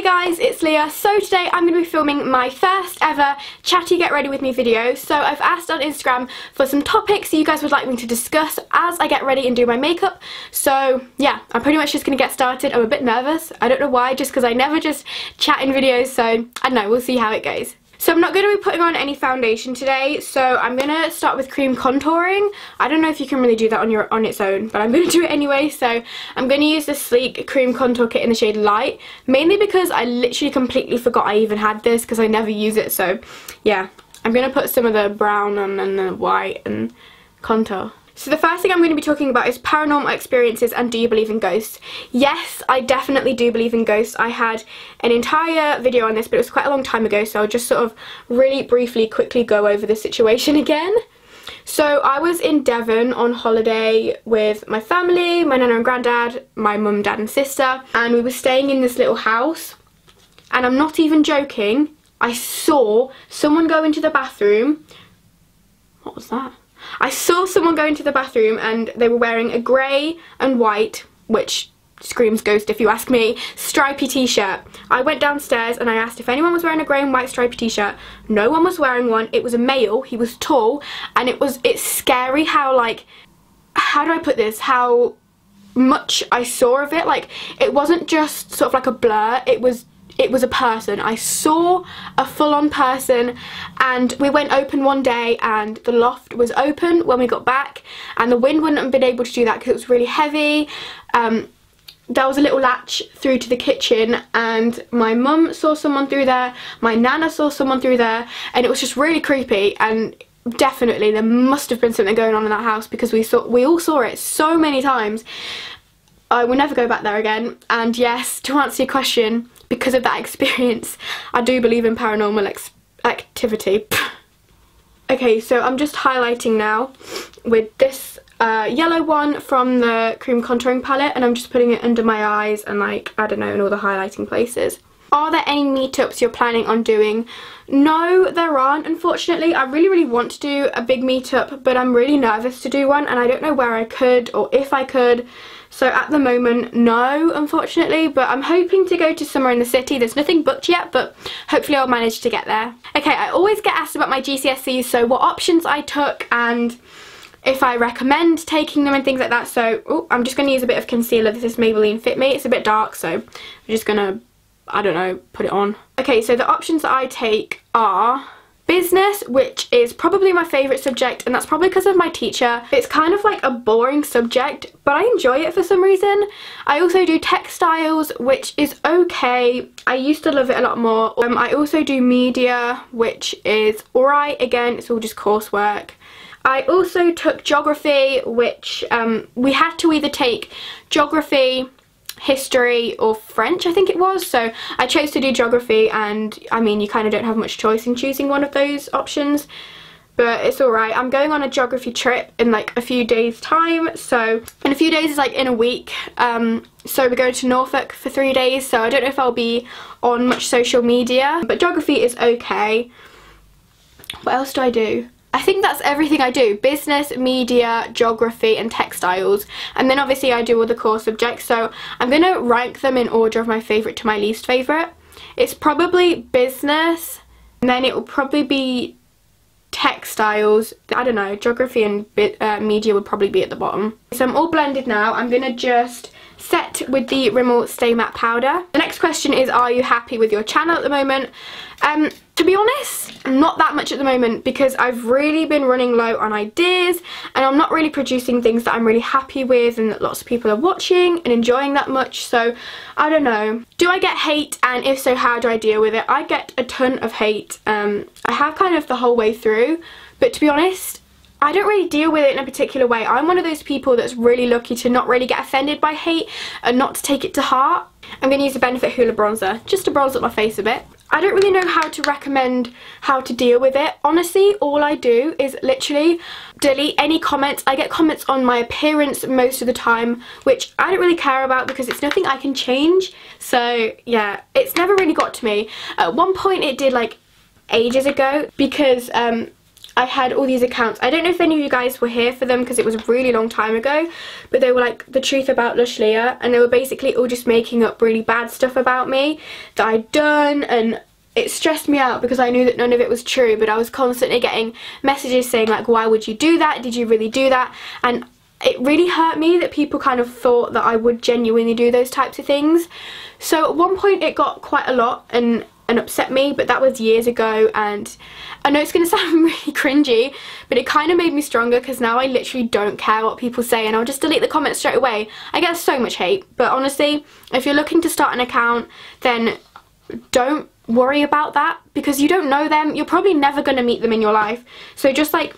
Hey guys, it's Leah. So today I'm going to be filming my first ever Chatty Get Ready With Me video. So I've asked on Instagram for some topics that you guys would like me to discuss as I get ready and do my makeup. So yeah, I'm pretty much just going to get started. I'm a bit nervous. I don't know why, just because I never just chat in videos, so I don't know, we'll see how it goes. So I'm not going to be putting on any foundation today, so I'm going to start with cream contouring. I don't know if you can really do that on its own, but I'm going to do it anyway. So I'm going to use the Sleek cream contour kit in the shade Light, mainly because I literally completely forgot I even had this because I never use it. So yeah, I'm going to put some of the brown on and the white and contour. So the first thing I'm going to be talking about is paranormal experiences and do you believe in ghosts? Yes, I definitely do believe in ghosts. I had an entire video on this, but it was quite a long time ago, so I'll just sort of really briefly quickly go over the situation again. So I was in Devon on holiday with my family, my nana and granddad, my mum, dad and sister, and we were staying in this little house, and I'm not even joking, I saw someone go into the bathroom. What was that? I saw someone go into the bathroom and they were wearing a grey and white, which screams ghost if you ask me, stripy t-shirt. I went downstairs and I asked if anyone was wearing a grey and white stripy t-shirt. No one was wearing one. It was a male, he was tall, and it's scary how, like, how do I put this, how much I saw of it. Like, it wasn't just sort of like a blur, it was a person. I saw a full-on person, and we went open one day and the loft was open when we got back, and the wind wouldn't have been able to do that because it was really heavy. There was a little latch through to the kitchen, and my mum saw someone through there, my nana saw someone through there, and it was just really creepy. And definitely there must have been something going on in that house because we all saw it so many times. I will never go back there again. And yes, to answer your question, because of that experience, I do believe in paranormal activity. Okay, so I'm just highlighting now with this yellow one from the cream contouring palette, and I'm just putting it under my eyes and, like, I don't know, in all the highlighting places. Are there any meetups you're planning on doing? No, there aren't, unfortunately. I really want to do a big meetup, but I'm really nervous to do one, and I don't know where I could or if I could. So at the moment, no, unfortunately, but I'm hoping to go to somewhere in the city. There's nothing booked yet, but hopefully I'll manage to get there. Okay, I always get asked about my GCSEs, so what options I took and if I recommend taking them and things like that. So I'm just going to use a bit of concealer. This is Maybelline Fit Me. It's a bit dark, so I'm just going to, I don't know, put it on. Okay, so the options that I take are business, which is probably my favourite subject, and that's probably because of my teacher. It's kind of like a boring subject, but I enjoy it for some reason. I also do textiles, which is okay. I used to love it a lot more. I also do media, which is alright. Again, it's all just coursework. I also took geography, which we had to either take geography, history or French, I think it was, so I chose to do geography, and I mean, you kind of don't have much choice in choosing one of those options, but it's alright. I'm going on a geography trip in like a few days time, so in a few days is like in a week, so we're going to Norfolk for 3 days, so I don't know if I'll be on much social media, but geography is okay. What else do I do? I think that's everything I do. Business, media, geography and textiles. And then obviously I do all the core subjects. So I'm going to rank them in order of my favourite to my least favourite. It's probably business, and then it will probably be textiles. I don't know, geography and media would probably be at the bottom. So I'm all blended now. I'm going to just set with the Rimmel Stay Matte Powder. The next question is, are you happy with your channel at the moment? To be honest, not that much at the moment because I've really been running low on ideas, and I'm not really producing things that I'm really happy with and that lots of people are watching and enjoying that much, so I don't know. Do I get hate, and if so, how do I deal with it? I get a ton of hate. I have kind of the whole way through, but to be honest, I don't really deal with it in a particular way. I'm one of those people that's really lucky to not really get offended by hate and not to take it to heart. I'm going to use the Benefit Hoola bronzer just to bronze up my face a bit. I don't really know how to recommend how to deal with it. Honestly, all I do is literally delete any comments. I get comments on my appearance most of the time, which I don't really care about because it's nothing I can change. So yeah, it's never really got to me. At one point it did, like ages ago, because I had all these accounts. I don't know if any of you guys were here for them because it was a really long time ago, but they were like the truth about Lush Leah, and they were basically all just making up really bad stuff about me that I'd done, and it stressed me out because I knew that none of it was true, but I was constantly getting messages saying like, why would you do that? Did you really do that? And it really hurt me that people kind of thought that I would genuinely do those types of things. So at one point it got quite a lot and upset me, but that was years ago, and I know it's going to sound really cringy, but it kind of made me stronger because now I literally don't care what people say and I'll just delete the comments straight away. I get so much hate, but honestly, if you're looking to start an account, then don't worry about that because you don't know them. You're probably never going to meet them in your life, so just like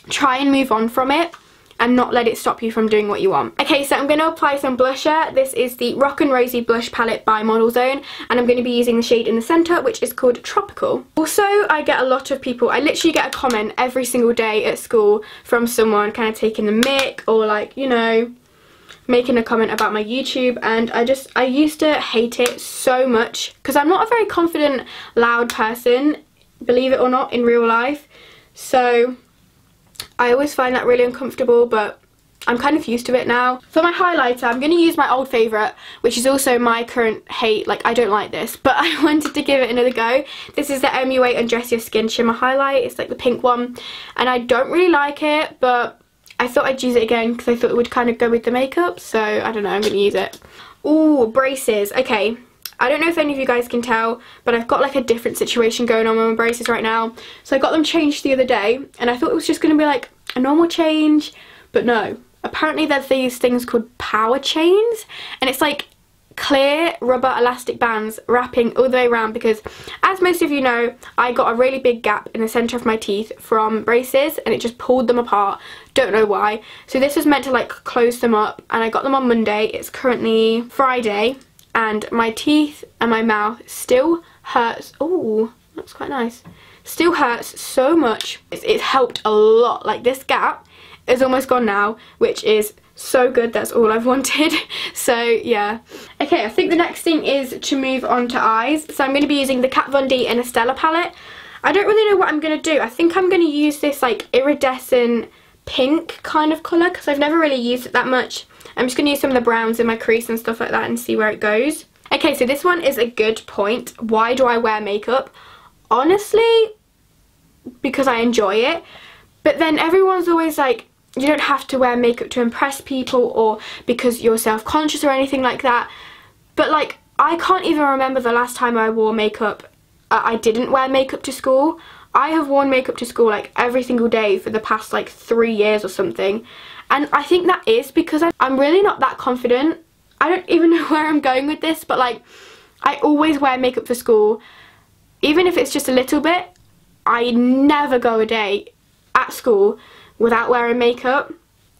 try and move on from it and not let it stop you from doing what you want. Okay, so I'm going to apply some blusher. This is the Rock and Rosy Blush Palette by Model Zone, and I'm going to be using the shade in the centre, which is called Tropical. Also, I get a lot of people, I literally get a comment every single day at school from someone kind of taking the mick or like, you know, making a comment about my YouTube, and I used to hate it so much because I'm not a very confident, loud person, believe it or not, in real life. So I always find that really uncomfortable, but I'm kind of used to it now. For my highlighter, I'm going to use my old favourite, which is also my current hate. Like, I don't like this, but I wanted to give it another go. This is the MUA Undress Your Skin Shimmer Highlight. It's like the pink one, and I don't really like it, but I thought I'd use it again because I thought it would kind of go with the makeup, so I don't know, I'm going to use it. Ooh, braces. Okay. I don't know if any of you guys can tell, but I've got like a different situation going on with my braces right now. So I got them changed the other day, and I thought it was just going to be like a normal change, but no. Apparently there's these things called power chains, and it's like clear rubber elastic bands wrapping all the way around because, as most of you know, I got a really big gap in the centre of my teeth from braces and it just pulled them apart. Don't know why. So this was meant to like close them up, and I got them on Monday. It's currently Friday, and my teeth and my mouth still hurts. Oh, that's quite nice. Still hurts so much. It's helped a lot. Like, this gap is almost gone now, which is so good. That's all I've wanted. So yeah. Okay, I think the next thing is to move on to eyes. So I'm going to be using the Kat Von D and Estella palette. I don't really know what I'm going to do. I think I'm going to use this like iridescent pink kind of colour because I've never really used it that much. I'm just going to use some of the browns in my crease and stuff like that and see where it goes. Okay, so this one is a good point. Why do I wear makeup? Honestly, because I enjoy it. But then everyone's always like, you don't have to wear makeup to impress people or because you're self-conscious or anything like that. But like, I can't even remember the last time I wore makeup. I didn't wear makeup to school. I have worn makeup to school like every single day for the past like 3 years or something. And I think that is because I'm really not that confident. I don't even know where I'm going with this, but like, I always wear makeup for school. Even if it's just a little bit, I never go a day at school without wearing makeup.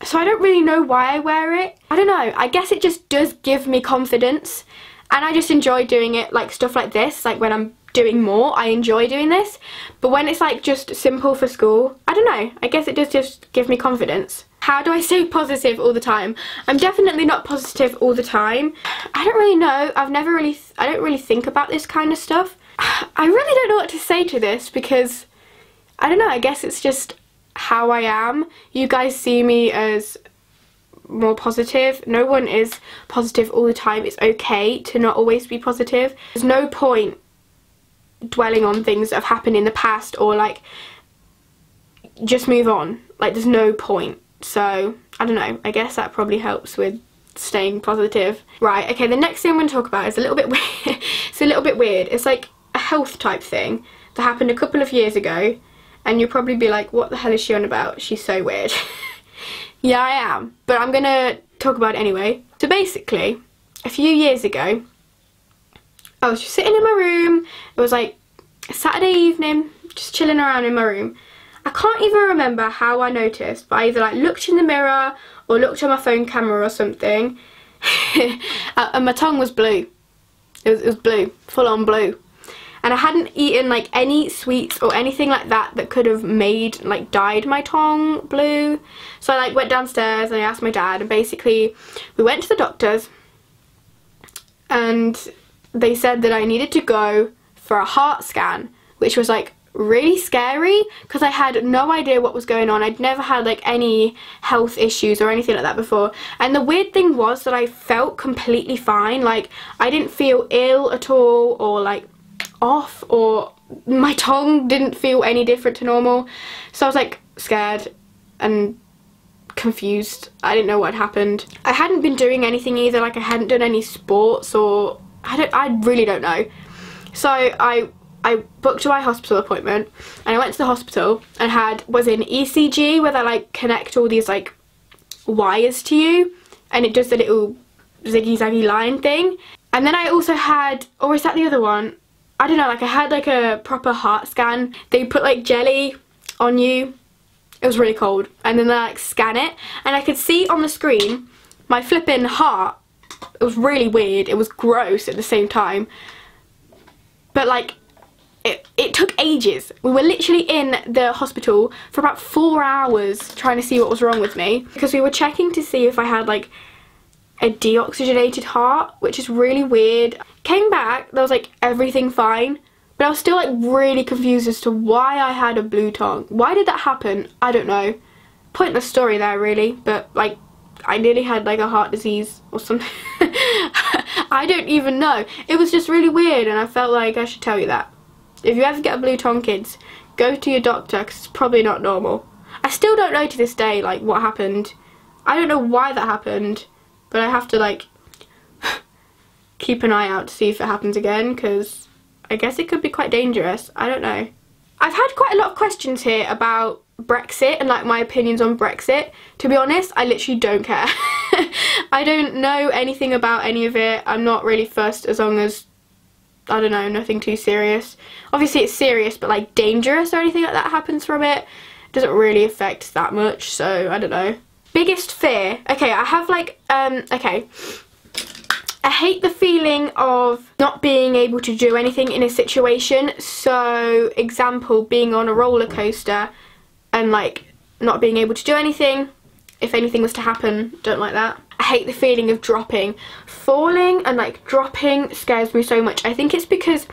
So I don't really know why I wear it. I don't know, I guess it just does give me confidence. And I just enjoy doing it, like stuff like this, like when I'm doing more, I enjoy doing this. But when it's like just simple for school, I don't know, I guess it does just give me confidence. How do I stay positive all the time? I'm definitely not positive all the time. I don't really know. I don't really think about this kind of stuff. I really don't know what to say to this because, I don't know, I guess it's just how I am. You guys see me as more positive. No one is positive all the time. It's okay to not always be positive. There's no point dwelling on things that have happened in the past or like, just move on. Like, there's no point. So, I don't know, I guess that probably helps with staying positive. Right, okay, the next thing I'm going to talk about is a little bit weird. It's a little bit weird. It's like a health type thing that happened a couple of years ago, and you'll probably be like, what the hell is she on about? She's so weird. Yeah, I am, but I'm going to talk about it anyway. So basically, a few years ago, I was just sitting in my room. It was like a Saturday evening, just chilling around in my room. I can't even remember how I noticed, but I either like looked in the mirror or looked at my phone camera or something, and my tongue was blue. It was blue, full on blue. And I hadn't eaten like any sweets or anything like that that could have made, like, dyed my tongue blue. So I like went downstairs and I asked my dad, and basically we went to the doctors and they said that I needed to go for a heart scan, which was like really scary because I had no idea what was going on. I'd never had like any health issues or anything like that before, and the weird thing was that I felt completely fine. Like, I didn't feel ill at all, or like off, or my tongue didn't feel any different to normal. So I was like scared and confused. I didn't know what had happened. I hadn't been doing anything either. Like, I hadn't done any sports, or I really don't know. So I booked my hospital appointment, and I went to the hospital and was in ECG, where they like connect all these like wires to you, and it does the little ziggy zaggy line thing. And then I also had, or is that the other one? I don't know, like I had like a proper heart scan. They put like jelly on you. It was really cold, and then they like scan it, and I could see on the screen my flipping heart. It was really weird. It was gross at the same time, but like it took ages. We were literally in the hospital for about 4 hours trying to see what was wrong with me, because we were checking to see if I had like a deoxygenated heart, which is really weird. Came back, there was like everything fine, but I was still like really confused as to why I had a blue tongue. Why did that happen? I don't know. Pointless story there really, but like I nearly had like a heart disease or something. I don't even know. It was just really weird, and I felt like I should tell you that. If you ever get a blue tongue, kids, go to your doctor, because it's probably not normal. I still don't know to this day like what happened. I don't know why that happened, but I have to like keep an eye out to see if it happens again, because I guess it could be quite dangerous. I don't know. I've had quite a lot of questions here about Brexit and like my opinions on Brexit. To be honest, I literally don't care. I don't know anything about any of it. I'm not really fussed as long as, I don't know, nothing too serious. Obviously it's serious, but like dangerous or anything like that happens from it doesn't really affect that much, so I don't know. Biggest fear. Okay, I have like, okay. I hate the feeling of not being able to do anything in a situation. So, example, being on a roller coaster and like not being able to do anything. If anything was to happen, don't like that. I hate the feeling of dropping. Falling and like dropping scares me so much. I think it's because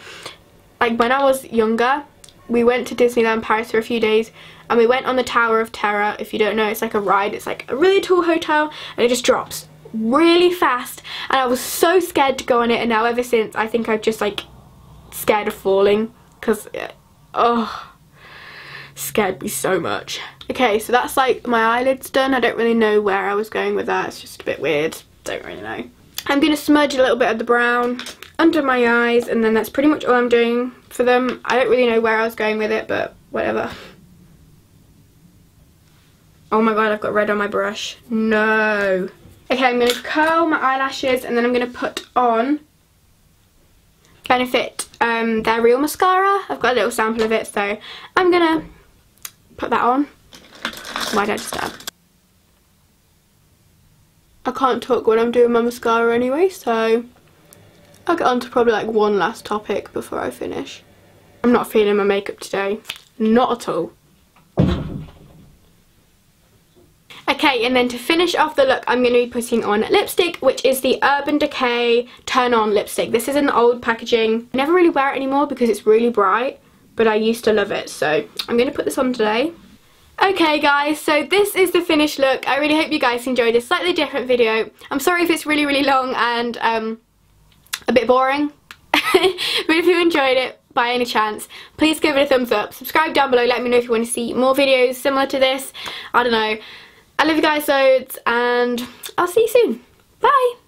like when I was younger, we went to Disneyland Paris for a few days, and we went on the Tower of Terror. If you don't know, it's like a ride. It's like a really tall hotel, and it just drops really fast, and I was so scared to go on it, and now ever since I think I've just like scared of falling, because oh, scared me so much. Okay, so that's like my eyelids done. I don't really know where I was going with that. It's just a bit weird. Don't really know. I'm going to smudge a little bit of the brown under my eyes, and then that's pretty much all I'm doing for them. I don't really know where I was going with it, but whatever. Oh my god, I've got red on my brush. No. Okay, I'm going to curl my eyelashes, and then I'm going to put on Benefit their Real Mascara. I've got a little sample of it, so I'm going to put that on. Why did I just stab? I can't talk when I'm doing my mascara anyway, so I'll get on to probably like one last topic before I finish. I'm not feeling my makeup today. Not at all. Okay, and then to finish off the look, I'm going to be putting on lipstick, which is the Urban Decay Turn On lipstick. This is in the old packaging. I never really wear it anymore because it's really bright, but I used to love it, so I'm going to put this on today. Okay guys, so this is the finished look. I really hope you guys enjoyed this slightly different video. I'm sorry if it's really long and a bit boring, but if you enjoyed it by any chance, please give it a thumbs up. Subscribe down below, let me know if you want to see more videos similar to this. I don't know. I love you guys loads, and I'll see you soon. Bye!